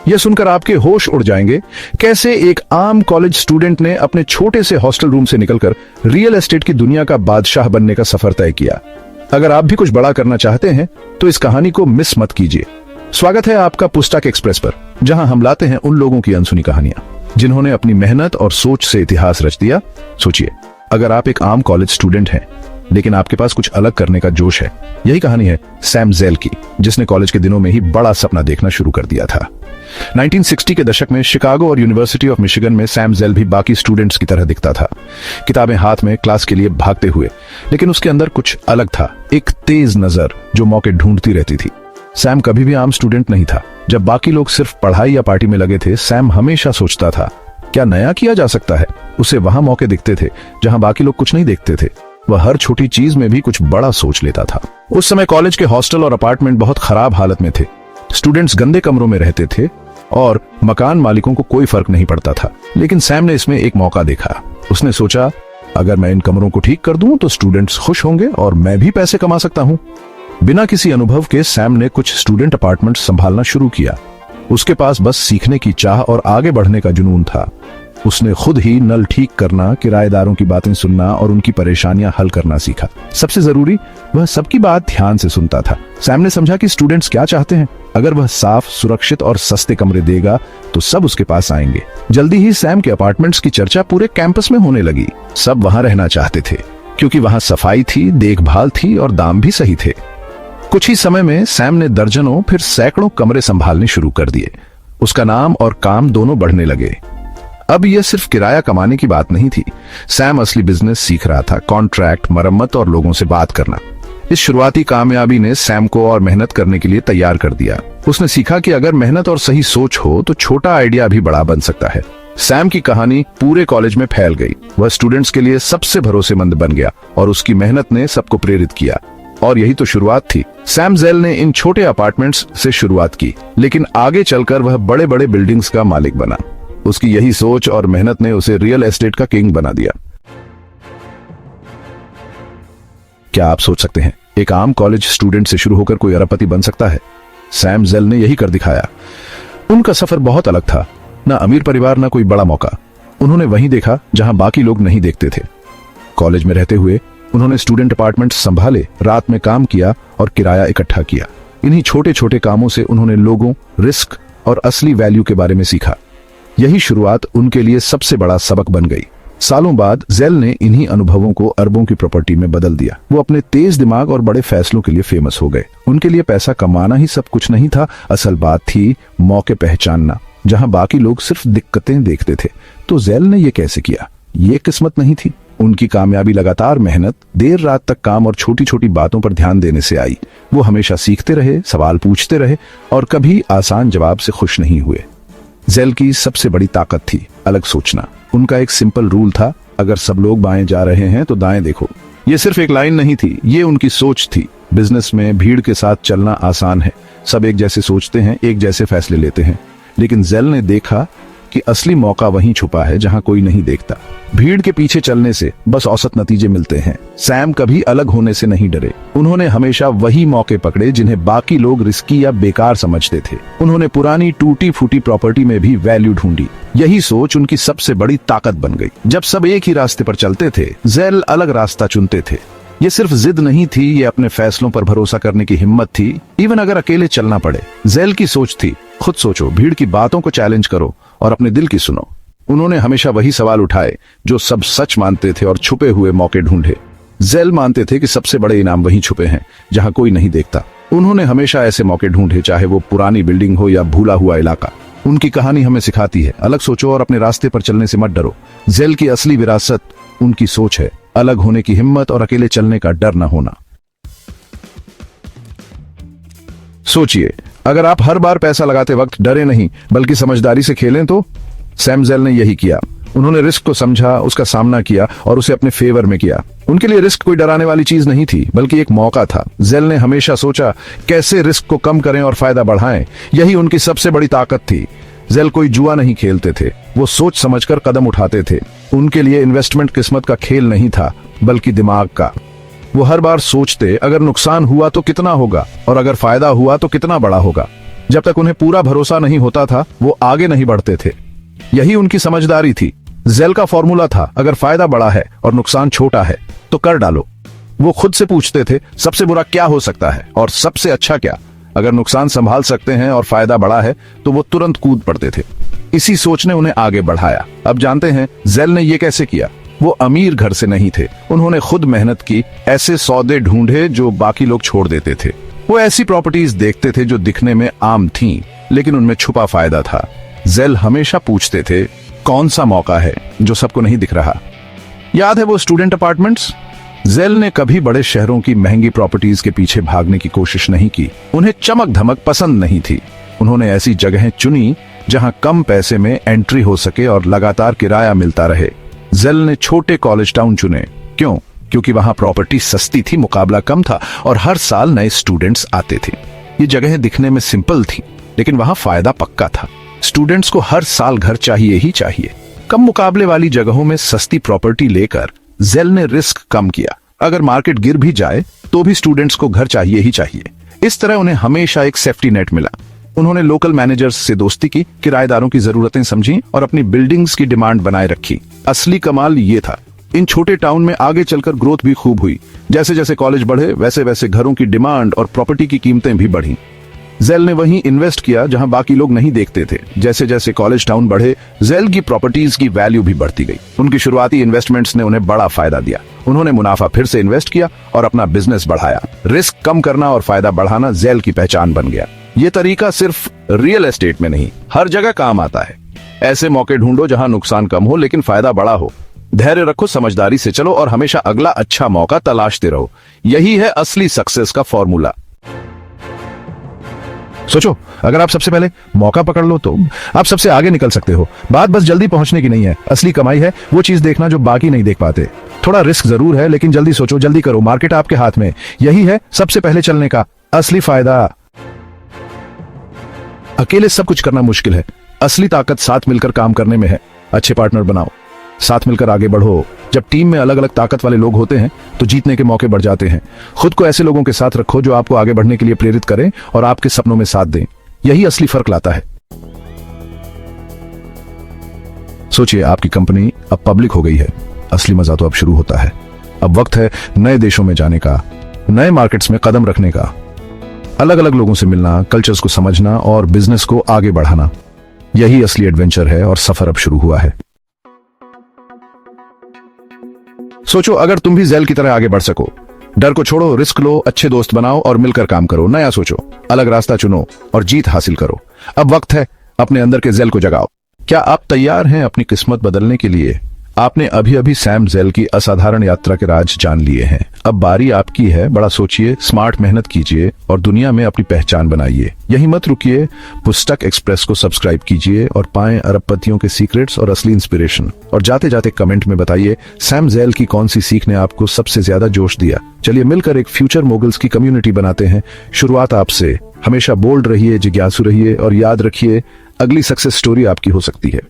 यह सुनकर आपके होश उड़ जाएंगे। कैसे एक आम कॉलेज स्टूडेंट ने अपने छोटे से हॉस्टल रूम से निकलकर रियल एस्टेट की दुनिया का बादशाह बनने का सफर तय किया। अगर आप भी कुछ बड़ा करना चाहते हैं तो इस कहानी को मिस मत कीजिए। स्वागत है आपका पुस्तक एक्सप्रेस पर, जहां हम लाते हैं उन लोगों की अनसुनी कहानियां जिन्होंने अपनी मेहनत और सोच से इतिहास रच दिया। सोचिए, अगर आप एक आम कॉलेज स्टूडेंट हैं लेकिन आपके पास कुछ अलग करने का जोश है। यही कहानी है सैम ज़ेल की, जिसने कॉलेज के दिनों में ही बड़ा सपना देखना शुरू कर दिया था। 1960 के दशक में शिकागो और यूनिवर्सिटी ऑफ मिशिगन में सैम ज़ेल भी बाकी स्टूडेंट्स की तरह दिखता था, किताबें हाथ में क्लास के लिए भागते हुए। लेकिन उसके अंदर कुछ अलग था, एक तेज नजर जो मौके ढूंढती रहती थी। सैम कभी भी आम स्टूडेंट नहीं था। जब बाकी लोग सिर्फ पढ़ाई या पार्टी में लगे थे, सैम हमेशा सोचता था क्या नया किया जा सकता है। उसे वहां मौके दिखते थे जहां बाकी लोग कुछ नहीं देखते थे। वह हर छोटी चीज में भी कुछ बड़ा सोच लेता था। उस समय कॉलेज के हॉस्टल और अपार्टमेंट बहुत खराब हालत में थे। स्टूडेंट्स गंदे कमरों में रहते थे और मकान मालिकों को कोई फर्क नहीं पड़ता था। लेकिन सैम ने इसमें एक मौका देखा। उसने सोचा, अगर मैं इन कमरों को ठीक कर दूं तो स्टूडेंट्स खुश होंगे और मैं भी पैसे कमा सकता हूं। बिना किसी अनुभव के सैम ने कुछ स्टूडेंट अपार्टमेंट संभालना शुरू किया। उसके पास बस सीखने की चाह और आगे बढ़ने का जुनून था। उसने खुद ही नल ठीक करना, किराएदारों की बातें सुनना और उनकी परेशानियां हल करना सीखा। सबसे जरूरी, वह सबकी बात ध्यान से सुनता था। सैम ने समझा कि स्टूडेंट्स क्या चाहते हैं। अगर वह साफ, सुरक्षित और सस्ते कमरे देगा तो सब उसके पास आएंगे। जल्दी ही सैम के अपार्टमेंट्स की चर्चा पूरे कैंपस में होने लगी। सब वहां रहना चाहते थे क्योंकि वहां सफाई थी, देखभाल थी और दाम भी सही थे। कुछ ही समय में सैम ने दर्जनों फिर सैकड़ों कमरे संभालने शुरू कर दिए। उसका नाम और काम दोनों बढ़ने लगे। अब यह सिर्फ किराया कमाने की बात नहीं थी। सैम असली बिजनेस सीख रहा था, कॉन्ट्रैक्ट, मरम्मत और लोगों से बात करना। इस शुरुआती कामयाबी ने सैम को और मेहनत करने के लिए तैयार कर दिया। उसने सीखा कि अगर मेहनत और सही सोच हो तो छोटा आइडिया भी बड़ा बन सकता है। सैम की कहानी पूरे कॉलेज में फैल गई। वह स्टूडेंट्स के लिए सबसे भरोसेमंद बन गया और उसकी मेहनत ने सबको प्रेरित किया। और यही तो शुरुआत थी। सैम ज़ेल ने इन छोटे अपार्टमेंट्स से शुरुआत की, लेकिन आगे चलकर वह बड़े बड़े बिल्डिंग्स का मालिक बना। उसकी यही सोच और मेहनत ने उसे रियल एस्टेट का किंग बना दिया। क्या आप सोच सकते हैं एक आम कॉलेज स्टूडेंट से शुरू होकर कोई अरबपति बन सकता है? सैम ज़ेल ने यही कर दिखाया। उनका सफर बहुत अलग था। ना अमीर परिवार, ना कोई बड़ा मौका। उन्होंने वहीं देखा जहां बाकी लोग नहीं देखते थे। कॉलेज में रहते हुए उन्होंने स्टूडेंट अपार्टमेंट संभाले, रात में काम किया और किराया इकट्ठा किया। इन्हीं छोटे छोटे कामों से उन्होंने लोगों, रिस्क और असली वैल्यू के बारे में सीखा। यही शुरुआत उनके लिए सबसे बड़ा सबक बन गई। सालों बाद ज़ेल ने इन्हीं अनुभवों को अरबों की प्रॉपर्टी में बदल दिया। वो अपने तेज दिमाग और बड़े फैसलों के लिए फेमस हो गए। उनके लिए पैसा कमाना ही सब कुछ नहीं था, असल बात थी मौके पहचानना, जहां बाकी लोग सिर्फ दिक्कतें देखते थे। तो ज़ेल ने यह कैसे किया? ये किस्मत नहीं थी। उनकी कामयाबी लगातार मेहनत, देर रात तक काम और छोटी छोटी बातों पर ध्यान देने से आई। वो हमेशा सीखते रहे, सवाल पूछते रहे और कभी आसान जवाब से खुश नहीं हुए। ज़ेल की सबसे बड़ी ताकत थी अलग सोचना। उनका एक सिंपल रूल था, अगर सब लोग बाएं जा रहे हैं तो दाएं देखो। ये सिर्फ एक लाइन नहीं थी, ये उनकी सोच थी। बिजनेस में भीड़ के साथ चलना आसान है, सब एक जैसे सोचते हैं, एक जैसे फैसले लेते हैं। लेकिन ज़ेल ने देखा कि असली मौका वहीं छुपा है जहां कोई नहीं देखता। भीड़ के पीछे चलने से बस औसत नतीजे मिलते हैं। सैम कभी अलग होने से नहीं डरे। उन्होंने हमेशा वही मौके पकड़े जिन्हें बाकी लोग रिस्की या बेकार समझते थे। उन्होंने पुरानी टूटी फूटी प्रॉपर्टी में भी वैल्यू ढूंढी। यही सोच उनकी सबसे बड़ी ताकत बन गई। जब सब एक ही रास्ते पर चलते थे, ज़ेल अलग रास्ता चुनते थे। ये सिर्फ जिद नहीं थी, ये अपने फैसलों पर भरोसा करने की हिम्मत थी, इवन अगर अकेले चलना पड़े। ज़ेल की सोच थी, खुद सोचो, भीड़ की बातों को चैलेंज करो और अपने दिल की सुनो। उन्होंने हमेशा वही सवाल उठाए जो सब सच मानते थे और छुपे हुए मौके ढूंढे। ज़ेल मानते थे कि सबसे बड़े इनाम वहीं छुपे हैं जहां कोई नहीं देखता। उन्होंने हमेशा ऐसे मौके ढूंढे, चाहे वो पुरानी बिल्डिंग हो या भूला हुआ इलाका। उनकी कहानी हमें सिखाती है, अलग सोचो और अपने रास्ते पर चलने से मत डरो। ज़ेल की असली विरासत उनकी सोच है, अलग होने की हिम्मत और अकेले चलने का डर न होना। सोचिए, अगर आप हर बार पैसा लगाते वक्त डरे नहीं बल्कि समझदारी से खेलें तो? सैम ज़ेल ने यही किया। उन्होंने रिस्क को समझा, उसका सामना किया और उसे अपने फेवर में किया। उनके लिए रिस्क कोई डराने वाली चीज नहीं थी, बल्कि एक मौका था। ज़ेल ने हमेशा सोचा कैसे रिस्क को कम करें और फायदा बढ़ाएं। यही उनकी सबसे बड़ी ताकत थी। ज़ेल कोई जुआ नहीं खेलते थे, वो सोच समझकर कदम उठाते थे। उनके लिए इन्वेस्टमेंट किस्मत का खेल नहीं था, बल्कि दिमाग का। वो हर बार सोचते, अगर नुकसान हुआ तो कितना होगा और अगर फायदा हुआ तो कितना बड़ा होगा। जब तक उन्हें पूरा भरोसा नहीं होता था वो आगे नहीं बढ़ते थे। यही उनकी समझदारी थी। जेल का फॉर्मूला था, अगर फायदा बड़ा है और नुकसान छोटा है तो कर डालो। वो खुद से पूछते थे सबसे बुरा क्या हो सकता है और सबसे अच्छा क्या। अगर नुकसान संभाल सकते हैं और फायदा बड़ा है तो वो तुरंत कूद पड़ते थे। इसी सोच ने उन्हें आगे बढ़ाया। अब जानते हैं जेल ने ये कैसे किया। वो अमीर घर से नहीं थे, उन्होंने खुद मेहनत की, ऐसे सौदे ढूंढे जो बाकी लोग छोड़ देते थे। वो ऐसी प्रॉपर्टीज देखते थे जो दिखने में आम थीं, लेकिन उनमें छुपा फायदा था। जेल हमेशा पूछते थे कौन सा मौका है जो सबको नहीं दिख रहा। याद है वो स्टूडेंट अपार्टमेंट्स? जेल ने कभी बड़े शहरों की महंगी प्रॉपर्टीज के पीछे भागने की कोशिश नहीं की। उन्हें चमक धमक पसंद नहीं थी। उन्होंने ऐसी जगहें चुनी जहां कम पैसे में एंट्री हो सके और लगातार किराया मिलता रहे। जेल ने छोटे कॉलेज टाउन चुने। क्यों? क्योंकि वहां प्रॉपर्टी सस्ती थी, मुकाबला कम था और हर साल नए स्टूडेंट्स आते थे। ये जगहें दिखने में सिंपल थी, लेकिन वहां फायदा पक्का था। स्टूडेंट्स को हर साल घर चाहिए ही चाहिए। कम मुकाबले वाली जगहों में सस्ती प्रॉपर्टी लेकर जेल ने रिस्क कम किया। अगर मार्केट गिर भी जाए तो भी स्टूडेंट्स को घर चाहिए ही चाहिए। इस तरह उन्हें हमेशा एक सेफ्टी नेट मिला। उन्होंने लोकल मैनेजर्स से दोस्ती की, किराएदारों की जरूरतें समझी और अपनी बिल्डिंग्स की डिमांड बनाए रखी। असली कमाल ये था, इन छोटे टाउन में आगे चलकर ग्रोथ भी खूब हुई। जैसे जैसे कॉलेज बढ़े वैसे वैसे घरों की डिमांड और प्रॉपर्टी की कीमतें भी बढ़ी। जेल ने वहीं इन्वेस्ट किया जहां बाकी लोग नहीं देखते थे। जैसे जैसे कॉलेज टाउन बढ़े, जेल की प्रॉपर्टीज की वैल्यू भी बढ़ती गई। उनकी शुरुआती इन्वेस्टमेंट्स ने उन्हें बड़ा फायदा दिया। उन्होंने मुनाफा फिर से इन्वेस्ट किया और अपना बिजनेस बढ़ाया। रिस्क कम करना और फायदा बढ़ाना जेल की पहचान बन गया। ये तरीका सिर्फ रियल एस्टेट में नहीं, हर जगह काम आता है। ऐसे मौके ढूंढो जहां नुकसान कम हो लेकिन फायदा बड़ा हो। धैर्य रखो, समझदारी से चलो और हमेशा अगला अच्छा मौका तलाशते रहो। यही है असली सक्सेस का फॉर्मूला। सोचो, अगर आप सबसे पहले मौका पकड़ लो तो आप सबसे आगे निकल सकते हो। बात बस जल्दी पहुंचने की नहीं है, असली कमाई है वो चीज देखना जो बाकी नहीं देख पाते। थोड़ा रिस्क जरूर है, लेकिन जल्दी सोचो, जल्दी करो। मार्केट आपके हाथ में। यही है सबसे पहले चलने का असली फायदा। अकेले सब कुछ करना मुश्किल है, असली ताकत साथ मिलकर काम करने में है। अच्छे पार्टनर बनाओ, साथ मिलकर आगे बढ़ो। जब टीम में अलग अलग ताकत वाले लोग होते हैं तो जीतने के मौके बढ़ जाते हैं। खुद को ऐसे लोगों के साथ रखो जो आपको आगे बढ़ने के लिए प्रेरित करें और आपके सपनों में साथ दें। यही असली फर्क लाता है। सोचिए, आपकी कंपनी अब पब्लिक हो गई है। असली मजा तो अब शुरू होता है। अब वक्त है नए देशों में जाने का, नए मार्केट्स में कदम रखने का, अलग अलग लोगों से मिलना, कल्चर्स को समझना और बिजनेस को आगे बढ़ाना। यही असली एडवेंचर है और सफर अब शुरू हुआ है। सोचो, अगर तुम भी जेल की तरह आगे बढ़ सको। डर को छोड़ो, रिस्क लो, अच्छे दोस्त बनाओ और मिलकर काम करो। नया सोचो, अलग रास्ता चुनो और जीत हासिल करो। अब वक्त है अपने अंदर के जेल को जगाओ। क्या आप तैयार हैं अपनी किस्मत बदलने के लिए? आपने अभी अभी सैम जेल की असाधारण यात्रा के राज जान लिए हैं। अब बारी आपकी है। बड़ा सोचिए, स्मार्ट मेहनत कीजिए और दुनिया में अपनी पहचान बनाइए। यही मत रुकिए, पुस्तक एक्सप्रेस को सब्सक्राइब कीजिए और पाएं अरबपतियों के सीक्रेट्स और असली इंस्पिरेशन। और जाते जाते कमेंट में बताइए सैम जेल की कौन सी सीख ने आपको सबसे ज्यादा जोश दिया। चलिए मिलकर एक फ्यूचर मोगल्स की कम्युनिटी बनाते हैं। शुरुआत आपसे। हमेशा बोल्ड रहिए, जिज्ञासु रहिए और याद रखिए, अगली सक्सेस स्टोरी आपकी हो सकती है।